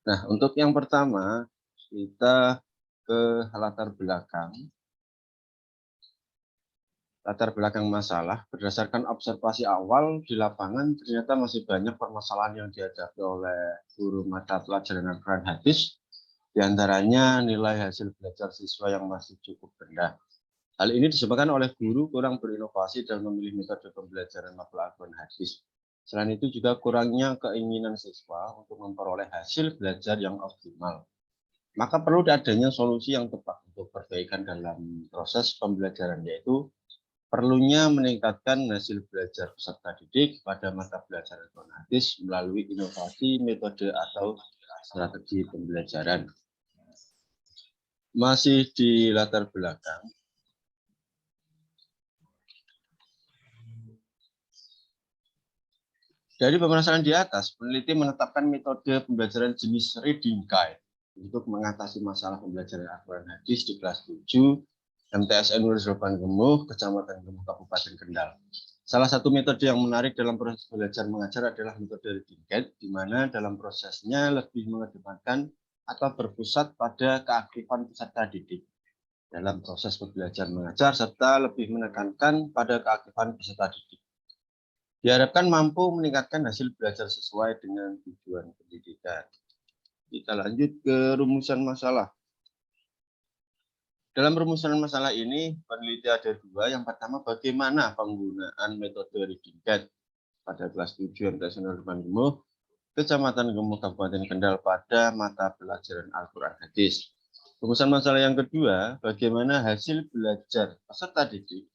Nah, untuk yang pertama, kita ke latar belakang. Latar belakang masalah, berdasarkan observasi awal di lapangan, ternyata masih banyak permasalahan yang dihadapi oleh guru mata pelajaran Al-Quran Hadis, diantaranya nilai hasil belajar siswa yang masih cukup rendah. Hal ini disebabkan oleh guru kurang berinovasi dan memilih metode pembelajaran Al-Quran Hadis. Selain itu juga kurangnya keinginan siswa untuk memperoleh hasil belajar yang optimal. Maka perlu adanya solusi yang tepat untuk perbaikan dalam proses pembelajaran, yaitu perlunya meningkatkan hasil belajar peserta didik pada mata pelajaran Al-Quran Hadis melalui inovasi metode atau strategi pembelajaran. Masih di latar belakang, dari pemeriksaan di atas, peneliti menetapkan metode pembelajaran jenis reading guide untuk mengatasi masalah pembelajaran Al-Quran Hadis di kelas 7 MTSN Nurul Gemuh, Kecamatan Gemuh, Kabupaten Kendal. Salah satu metode yang menarik dalam proses belajar mengajar adalah metode reading guide, di mana dalam prosesnya lebih mengedepankan atau berpusat pada keaktifan peserta didik dalam proses belajar mengajar, serta lebih menekankan pada keaktifan peserta didik. Diharapkan mampu meningkatkan hasil belajar sesuai dengan tujuan pendidikan. Kita lanjut ke rumusan masalah. Dalam rumusan masalah ini, peneliti ada dua. Yang pertama, bagaimana penggunaan metode reading guide pada kelas 7 MTSN Nurul Gemuh, Kecamatan Gemuh, Kabupaten Kendal pada mata pelajaran Al-Quran Hadis. Rumusan masalah yang kedua, bagaimana hasil belajar peserta didik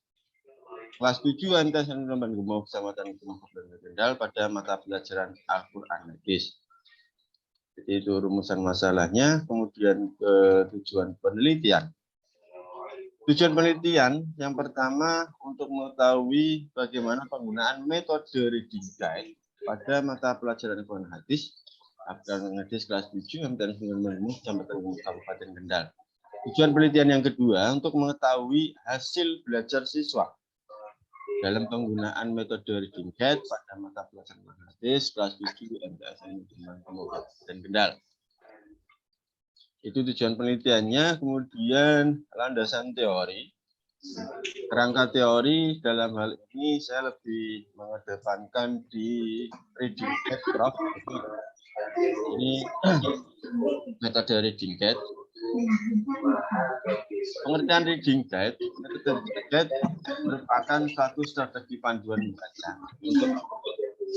kelas 7 MTSN Nurul Gemuh, Kecamatan Gemuh, Kabupaten Kendal pada mata pelajaran Al-Quran Hadis. Jadi itu rumusan masalahnya. Kemudian ke tujuan penelitian. Tujuan penelitian yang pertama untuk mengetahui bagaimana penggunaan metode reading guide pada mata pelajaran Al-Quran Hadis Hadis kelas 7 MTSN Nurul Gemuh, Kecamatan Gemuh, Kabupaten Kendal. Tujuan penelitian yang kedua untuk mengetahui hasil belajar siswa dalam penggunaan metode reading guide pada mata pelajaran Al-Quran Hadis kelas 7 MTSN Nurul Gemuh, Kabupaten Kendal. Itu tujuan penelitiannya. Kemudian landasan teori. Kerangka teori dalam hal ini saya lebih mengedepankan di reading guide, Prof. Ini metode reading guide. Pengertian reading guide, metode reading guide merupakan suatu strategi panduan membaca untuk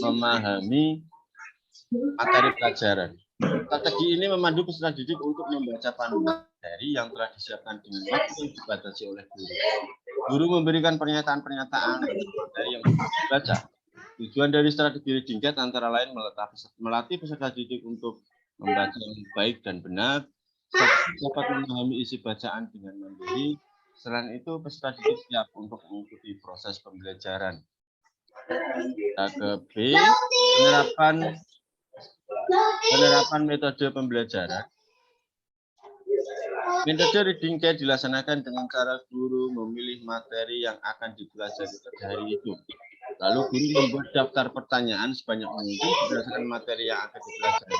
memahami materi pelajaran. Strategi ini memandu peserta didik untuk membaca panduan materi yang telah disiapkan dengan waktu yang dibatasi oleh guru. Guru memberikan pernyataan-pernyataan materi yang dibaca. Tujuan dari strategi reading guide antara lain melatih peserta didik untuk membaca yang baik dan benar, dapat memahami isi bacaan dengan mandiri. Selain itu, peserta didik siap untuk mengikuti proses pembelajaran. Kita ke B, penerapan metode pembelajaran. Metode reading guide dilaksanakan dengan cara guru memilih materi yang akan dipelajari pada hari itu. Lalu guru membuat daftar pertanyaan sebanyak mungkin berdasarkan materi yang akan dipelajari.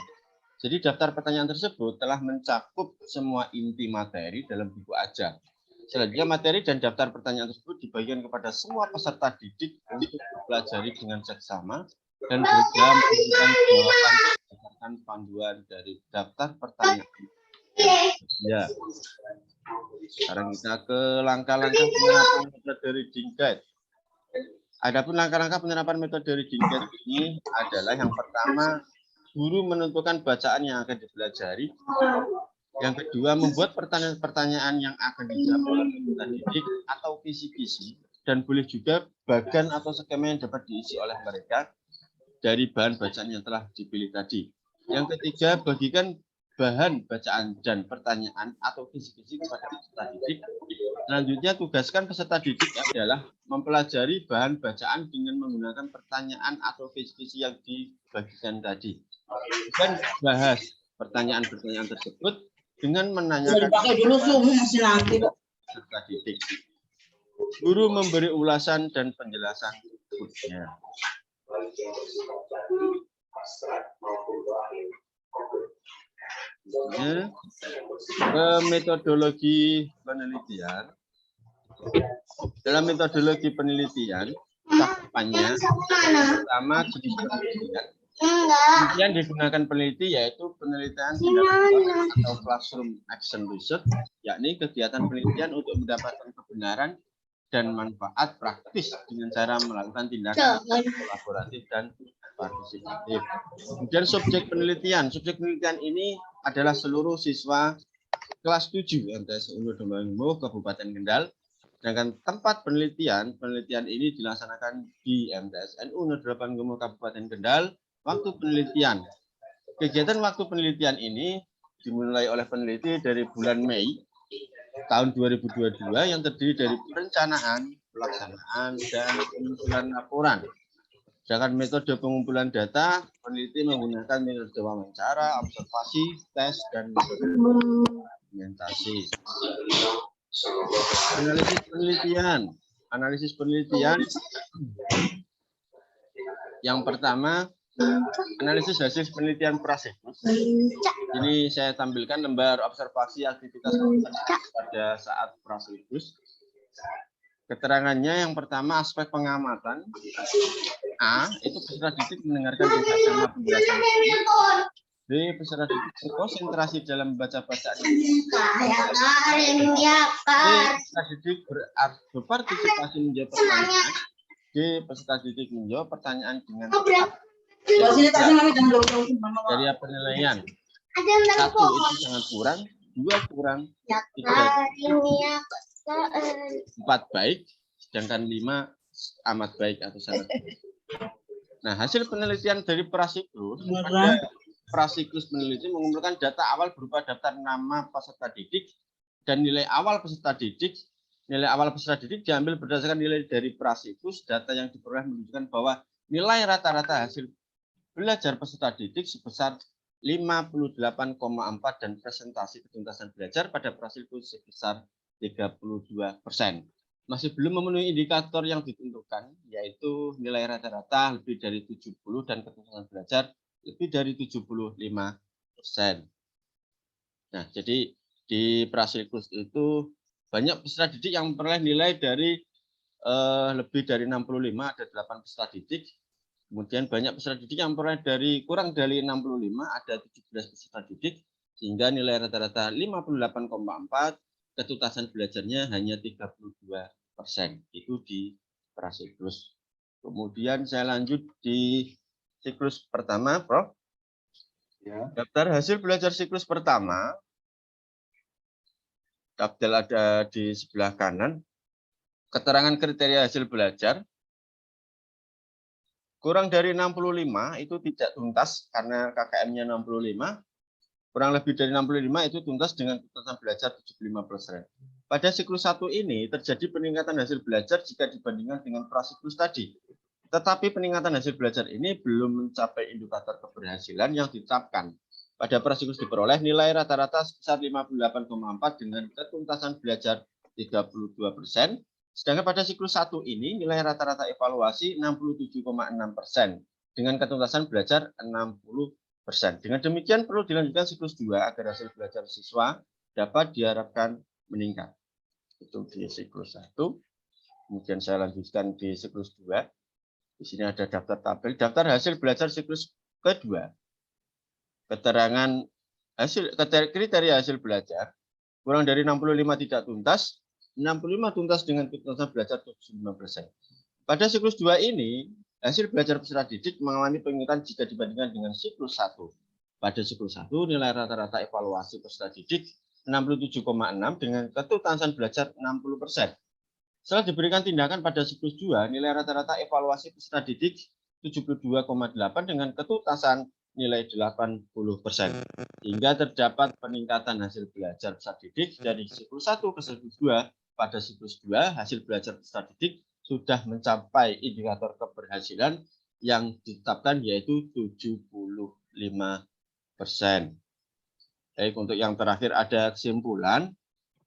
Jadi daftar pertanyaan tersebut telah mencakup semua inti materi dalam buku ajar. Selanjutnya materi dan daftar pertanyaan tersebut dibagikan kepada semua peserta didik untuk dipelajari dengan seksama dan berusaha memberikan jawaban berdasarkan panduan dari daftar pertanyaan. Ya. Sekarang kita ke langkah-langkah penerapan metode reading guide. Adapun langkah-langkah penerapan metode reading guide ini adalah yang pertama, guru menentukan bacaan yang akan dipelajari. Yang kedua, membuat pertanyaan-pertanyaan yang akan dijawab oleh peserta didik atau kisi-kisi, dan boleh juga bagan atau skema yang dapat diisi oleh mereka dari bahan bacaan yang telah dipilih tadi. Yang ketiga, bagikan bahan bacaan dan pertanyaan atau kisi-kisi kepada peserta didik. Selanjutnya, tugaskan peserta didik adalah mempelajari bahan bacaan dengan menggunakan pertanyaan atau kisi-kisi yang dibagikan tadi. Dan bahas pertanyaan-pertanyaan tersebut dengan menanyakan peserta didik. Guru memberi ulasan dan penjelasan berikutnya. selanjutnya ke metodologi penelitian. Dalam metodologi penelitian, cakupannya pertama jenis penelitian. Kemudian digunakan peneliti yaitu penelitian atau classroom action research, yakni kegiatan penelitian untuk mendapatkan kebenaran dan manfaat praktis dengan cara melakukan tindakan kolaboratif dan partisipatif. Kemudian subjek penelitian ini adalah seluruh siswa kelas 7 MTS Unur Dombangumo Kabupaten Kendal. Sedangkan tempat penelitian ini dilaksanakan di MTS Unur Dombangumo Kabupaten Kendal. Waktu penelitian. Kegiatan waktu penelitian ini dimulai oleh peneliti dari bulan Mei tahun 2022 yang terdiri dari perencanaan, pelaksanaan, dan pengumpulan laporan. Sedangkan metode pengumpulan data, peneliti menggunakan metode wawancara, observasi, tes, dan metode argumentasi. Analisis penelitian. Yang pertama, analisis hasil penelitian prasiklus. Ini saya tampilkan lembar observasi aktivitas pada saat prasiklus. Keterangannya yang pertama aspek pengamatan. A. Itu peserta didik mendengarkan bersama penjelasan. B. Peserta didik berkonsentrasi dalam membaca bacaan. C. Peserta didik berpartisipasi menjawab pertanyaan. D. Peserta didik menjawab pertanyaan dengan tepat. Dari penilaian 1 itu sangat kurang, 2 kurang, 3 4 baik, sedangkan 5 amat baik atau sangat baik. Nah, hasil penelitian dari prasiklus, prasiklus peneliti mengumpulkan data awal berupa daftar nama peserta didik dan nilai awal peserta didik. Nilai awal peserta didik diambil berdasarkan nilai dari prasiklus. Data yang diperoleh menunjukkan bahwa nilai rata-rata hasil belajar peserta didik sebesar 58,4 dan presentasi ketuntasan belajar pada prasiklus sebesar 32%. Masih belum memenuhi indikator yang ditentukan, yaitu nilai rata-rata lebih dari 70 dan ketuntasan belajar lebih dari 75%. Nah, jadi di prasiklus itu banyak peserta didik yang memperoleh nilai dari lebih dari 65, ada 8 peserta didik. Kemudian banyak peserta didik yang memperoleh dari kurang dari 65, ada 17 peserta didik, sehingga nilai rata-rata 58,4, ketuntasan belajarnya hanya 32%. Itu di prasiklus. Kemudian saya lanjut di siklus pertama, Prof. Ya. Daftar hasil belajar siklus pertama. Daftar ada di sebelah kanan. Keterangan kriteria hasil belajar. Kurang dari 65 itu tidak tuntas karena KKM-nya 65. Kurang lebih dari 65 itu tuntas dengan ketuntasan belajar 75%. Pada siklus 1 ini terjadi peningkatan hasil belajar jika dibandingkan dengan prasiklus tadi. Tetapi peningkatan hasil belajar ini belum mencapai indikator keberhasilan yang ditetapkan. Pada prasiklus diperoleh nilai rata-rata sebesar 58,4 dengan ketuntasan belajar 32%. Sedangkan pada siklus 1 ini nilai rata-rata evaluasi 67,6% dengan ketuntasan belajar 60%. Dengan demikian perlu dilanjutkan siklus 2 agar hasil belajar siswa dapat diharapkan meningkat. Itu di siklus 1. Kemudian saya lanjutkan di siklus 2. Di sini ada daftar tabel, daftar hasil belajar siklus kedua. Keterangan hasil kriteria hasil belajar kurang dari 65 tidak tuntas, 65 tuntas dengan ketuntasan belajar 75%. Pada siklus 2 ini, hasil belajar peserta didik mengalami peningkatan jika dibandingkan dengan siklus 1. Pada siklus 1, nilai rata-rata evaluasi peserta didik 67,6 dengan ketuntasan belajar 60%. Setelah diberikan tindakan pada siklus 2, nilai rata-rata evaluasi peserta didik 72,8 dengan ketuntasan nilai 80%. Hingga terdapat peningkatan hasil belajar peserta didik dari siklus 1 ke siklus 2. Pada siklus 2, hasil belajar peserta didik sudah mencapai indikator keberhasilan yang ditetapkan yaitu 75%. Baik, untuk yang terakhir ada kesimpulan.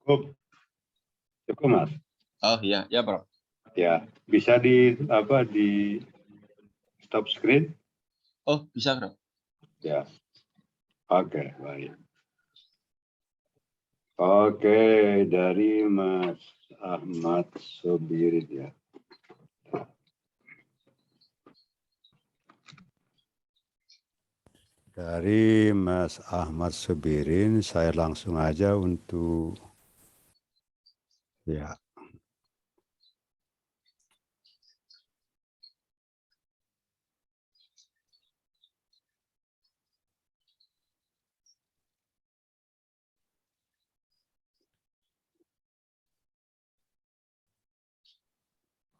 Cukup, Mas. Oh iya, ya, Bro. Ya, bisa di stop screen? Oh, bisa, Bro. Ya. Oke, baik. Oke, dari Mas Ahmad Sobirin ya. Dari Mas Ahmad Sobirin, saya langsung aja untuk ya.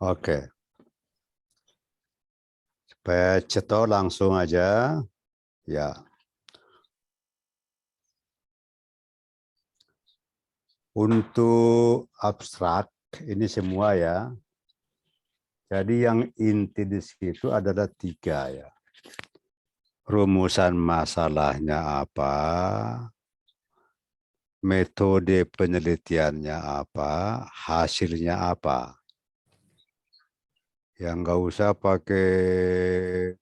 Oke, supaya cetok langsung aja ya. Untuk abstrak ini semua ya. Jadi yang inti di situ adalah 3 ya. Rumusan masalahnya apa, metode penelitiannya apa, hasilnya apa. Yang nggak usah pakai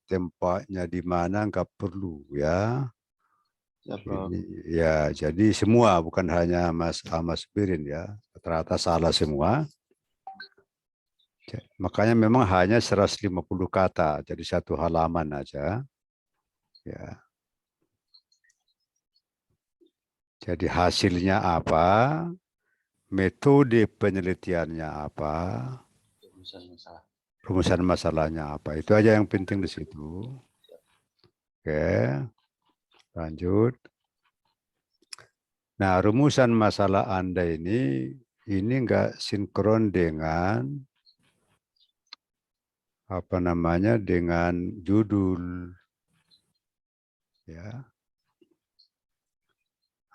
tempatnya di mana, nggak perlu ya. Ya, Prof. Ini ya, jadi semua bukan hanya Mas Birin ya, rata-rata salah semua. Makanya memang hanya 150 kata, jadi 1 halaman aja. Ya. Jadi hasilnya apa, metode penelitiannya apa, rumusan masalahnya apa. Itu aja yang penting di situ. Oke, lanjut. Nah, rumusan masalah Anda ini enggak sinkron dengan apa namanya, dengan judul. Ya.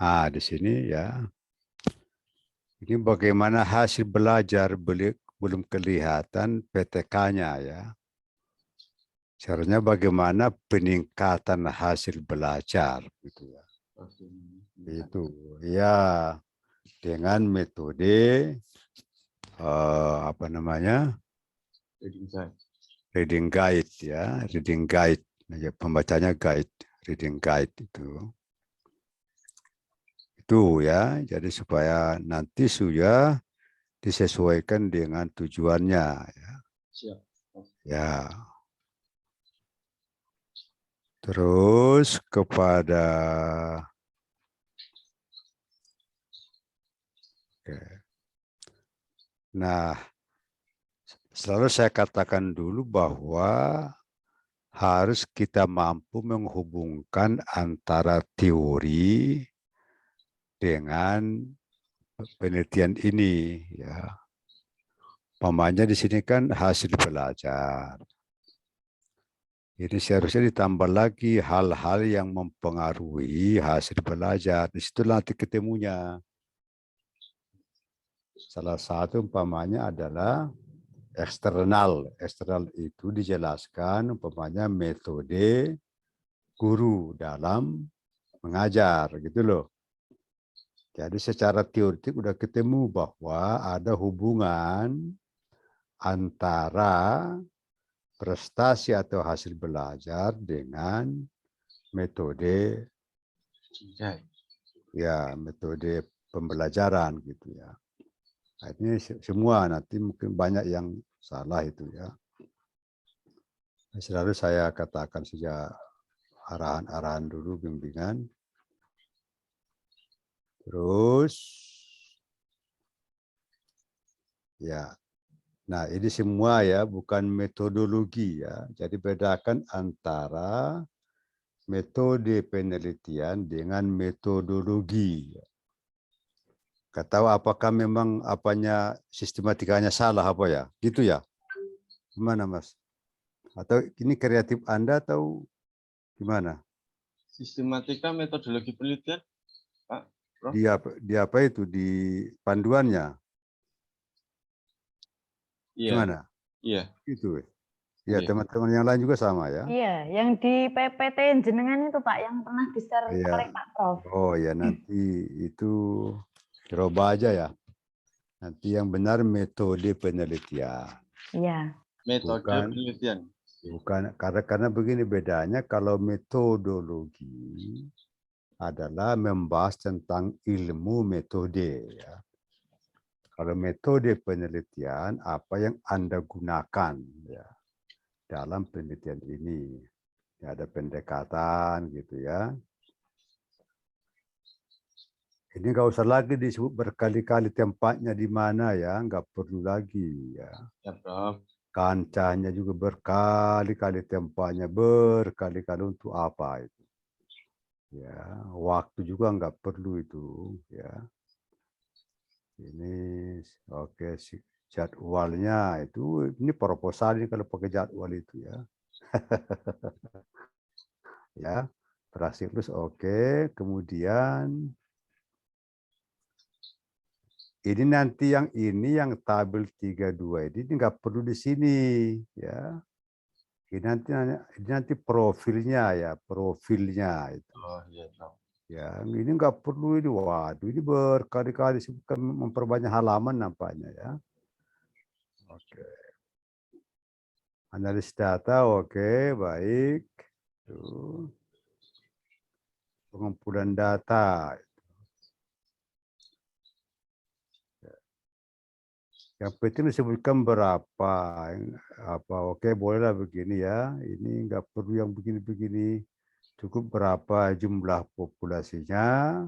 Ah, di sini ya. Ini bagaimana hasil belajar belum kelihatan PTK-nya ya. Caranya bagaimana peningkatan hasil belajar gitu ya. Itu ya dengan metode apa namanya? Reading guide ya, reading guide. Ya, pembacanya guide, reading guide itu. Itu ya, jadi supaya nanti sudah disesuaikan dengan tujuannya ya. Siap. Ya. Terus kepada nah, selalu saya katakan dulu bahwa harus kita mampu menghubungkan antara teori dengan penelitian ini ya. Pamannya di sini kan hasil belajar. Jadi seharusnya ditambah lagi hal-hal yang mempengaruhi hasil belajar. Di situ nanti ketemunya. Salah satu umpamanya adalah eksternal. Eksternal itu dijelaskan umpamanya metode guru dalam mengajar gitu loh. Jadi secara teoretik udah ketemu bahwa ada hubungan antara prestasi atau hasil belajar dengan metode ya, metode pembelajaran gitu ya. Nah, ini semua nanti mungkin banyak yang salah itu ya. Selalu saya katakan sejak arahan-arahan dulu bimbingan. Terus ya. Nah, ini semua ya bukan metodologi ya. Jadi bedakan antara metode penelitian dengan metodologi. Gak tahu apakah memang apanya sistematikanya salah apa ya? Gitu ya? Gimana Mas? Atau ini kreatif Anda atau gimana? Sistematika metodologi penelitian, Pak Prof. Di apa itu? Di panduannya? Iya. Gimana? Iya. Itu. Ya, Iya. teman-teman yang lain juga sama ya? Iya, yang di PPT jenengan itu Pak, yang pernah di-share Iya. oleh Pak Prof. Oh ya, nanti itu coba aja ya. Nanti yang benar metode penelitian. Iya. Metode penelitian. Bukan karena begini bedanya, kalau metodologi adalah membahas tentang ilmu metode. Ya. Kalau metode penelitian, apa yang Anda gunakan ya, dalam penelitian ini? Ya, ada pendekatan gitu ya. Ini nggak usah lagi disebut berkali-kali tempatnya di mana ya, nggak perlu lagi ya. Ya, Prof. Kancahnya juga berkali-kali, tempatnya berkali-kali, untuk apa itu? Ya, waktu juga nggak perlu itu ya. Ini oke, jadwalnya itu, ini proposal ini kalau pakai jadwal itu ya. Ya, prasiklus oke, kemudian ini nanti yang tabel 32 ini nggak perlu di sini ya. Ini nanti profilnya ya, profilnya itu. Oh iya, Prof. Ya, ini nggak perlu ini. Waduh, ini berkali-kali disebutkan, memperbanyak halaman nampaknya ya. Oke. Analis data, oke, baik. Tuh. Pengumpulan data. Yang penting disebutkan berapa, apa, oke, bolehlah begini ya. Ini nggak perlu yang begini-begini. Cukup berapa jumlah populasinya.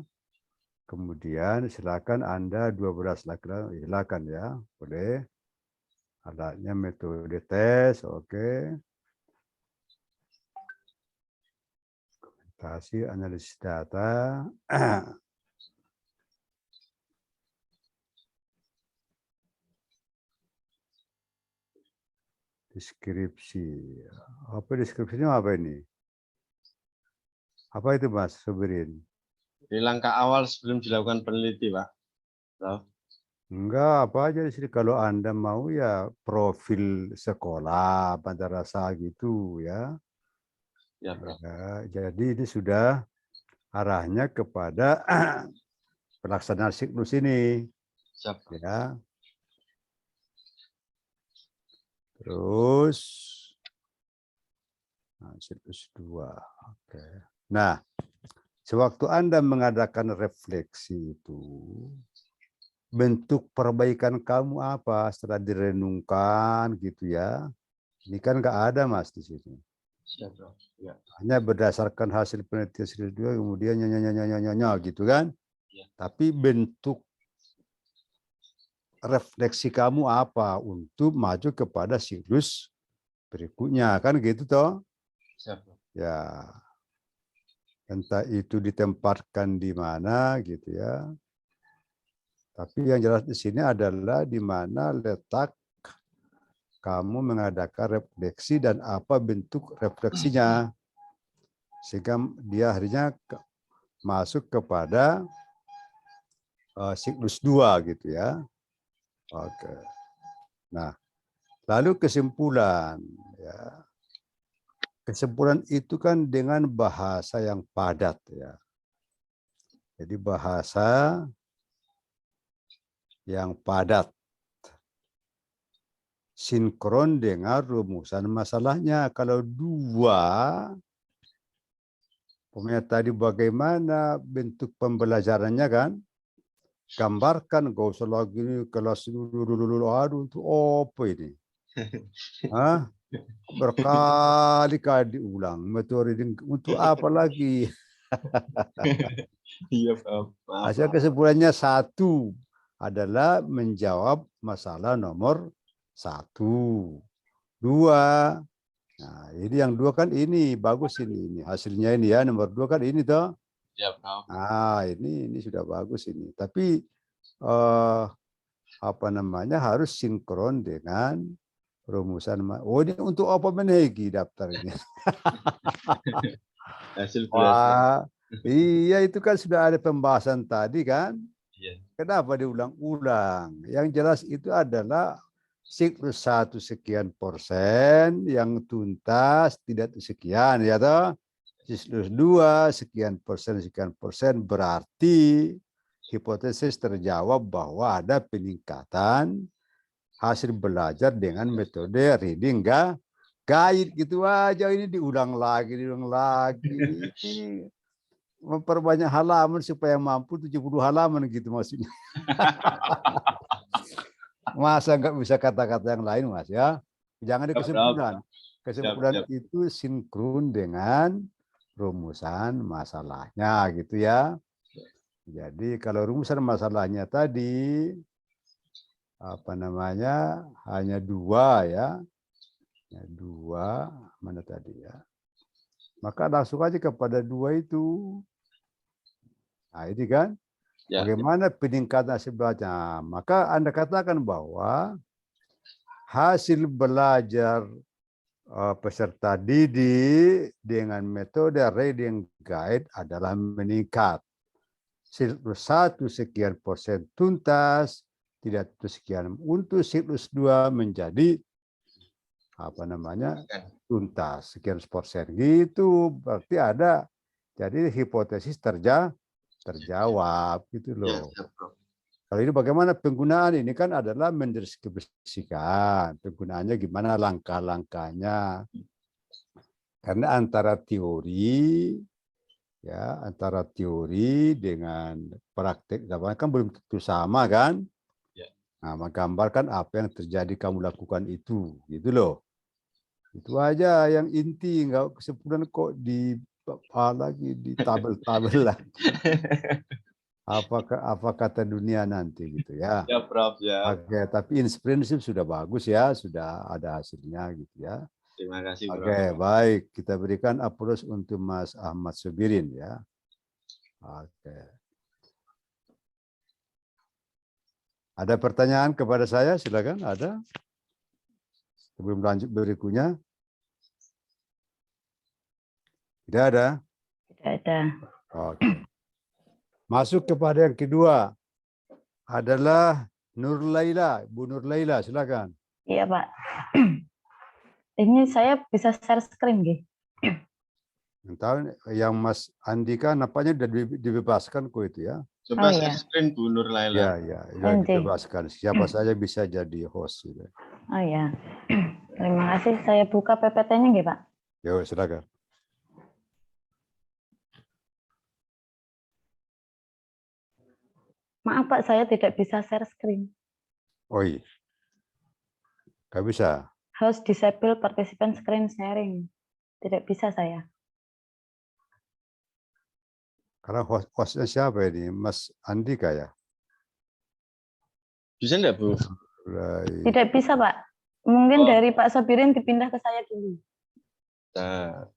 Kemudian silakan Anda 12 laki-laki, silakan ya, boleh. Alatnya metode tes, oke. Dokumentasi, analisis data. Deskripsi. Apa deskripsinya, apa ini? Apa itu Mas Subirin? Di langkah awal sebelum dilakukan peneliti, Pak. Prof. Enggak, apa aja di sini. Kalau Anda mau ya profil sekolah, madrasah gitu ya. Ya, Prof. Ya, jadi ini sudah arahnya kepada pelaksanaan siklus ini. Siap, Prof. Ya. Terus siklus 2. Oke. Nah, sewaktu Anda mengadakan refleksi itu, bentuk perbaikan kamu apa setelah direnungkan gitu ya. Ini kan nggak ada Mas di sini. Siap, Prof. Ya. Hanya berdasarkan hasil penelitian siklus 2, kemudian nyanyi gitu kan. Ya. Tapi bentuk refleksi kamu apa untuk maju kepada siklus berikutnya, kan gitu toh? Siap, Prof. Ya, entah itu ditempatkan di mana gitu ya. Tapi yang jelas di sini adalah di mana letak kamu mengadakan refleksi dan apa bentuk refleksinya. Sehingga dia akhirnya masuk kepada siklus 2 gitu ya. Oke. Nah, lalu kesimpulan ya. Kesimpulan itu kan dengan bahasa yang padat ya. Jadi bahasa yang padat, sinkron dengan rumusan masalahnya. Kalau 2, pokoknya tadi bagaimana bentuk pembelajarannya kan, gambarkan, gak usah lagi kelas dulu, aduh untuk apa ini? Hah? Berkali-kali diulang, metode untuk apa lagi? Iya, Prof. Maaf, Hasil Prof. kesimpulannya 1 adalah menjawab masalah nomor 1. 2, nah ini yang 2 kan ini bagus ini hasilnya ini ya, nomor 2 kan ini toh. Siap, Prof. Nah ini sudah bagus ini. Tapi apa namanya, harus sinkron dengan rumusan. Oh, ini untuk apa menegi daftar ini? Hasil belajar. Wah, iya itu kan sudah ada pembahasan tadi kan. Iya. Kenapa diulang-ulang? Yang jelas itu adalah siklus 1 sekian persen yang tuntas tidak sekian ya toh. Siklus 2 sekian persen berarti hipotesis terjawab bahwa ada peningkatan hasil belajar dengan metode reading guide gitu aja. Ini diulang lagi. memperbanyak halaman supaya mampu 70 halaman gitu maksudnya. Masa nggak bisa kata-kata yang lain, Mas ya? Jangan di kesimpulan. Kesimpulan itu sinkron dengan rumusan masalahnya gitu ya. Jadi kalau rumusan masalahnya tadi apa namanya hanya 2 ya. Ya, 2 mana tadi ya. Maka langsung aja kepada 2 itu. Nah, ini kan Ya. bagaimana peningkatan sebelahnya. Maka Anda katakan bahwa hasil belajar peserta didik dengan metode reading guide adalah meningkat. Siklus 1 sekian persen tuntas, tidak sekian. Untuk siklus 2 menjadi apa namanya tuntas sekian persen gitu. Berarti ada. Jadi hipotesis terjawab gitu loh. Kalau ini bagaimana penggunaan ini kan adalah mendeskripsikan penggunaannya gimana langkah-langkahnya. Karena antara teori dengan praktek kan belum tentu sama kan. Nah, menggambarkan apa yang terjadi kamu lakukan itu gitu loh. Itu aja yang inti, nggak kesimpulan kok di lagi di tabel-tabel lah. Apa kata dunia nanti gitu ya. Ya, Prof ya. Oke, tapi in prinsip sudah bagus ya, sudah ada hasilnya gitu ya. Terima kasih, Prof. Oke, baik. Kita berikan aplaus untuk Mas Ahmad Subirin ya. Oke. Ada pertanyaan kepada saya? Silakan, ada? Sebelum lanjut berikutnya. Tidak ada? Tidak ada. Oke. Masuk kepada yang kedua. Adalah Nur Laila. Bu Nur Laila, silakan. Iya, Pak. Ini saya bisa share screen, nggih? Yang Mas Andika nampaknya sudah dibebaskan kok itu ya. Coba share screen Bu Nur Laila. Ya, sudah dibebaskan. Siapa saja bisa jadi host. Gitu. Oh ya. Terima kasih. Saya buka PPT-nya nggih, Pak? Yo, silakan. Maaf, Pak, saya tidak bisa share screen. Oh iya. Nggak bisa? Host disable participant screen sharing. Tidak bisa saya. Karena hostnya siapa ini? Mas Andika ya? Bisa enggak, Bu? Tidak bisa, Pak. Mungkin dari Pak Sabirin dipindah ke saya dulu. Nah.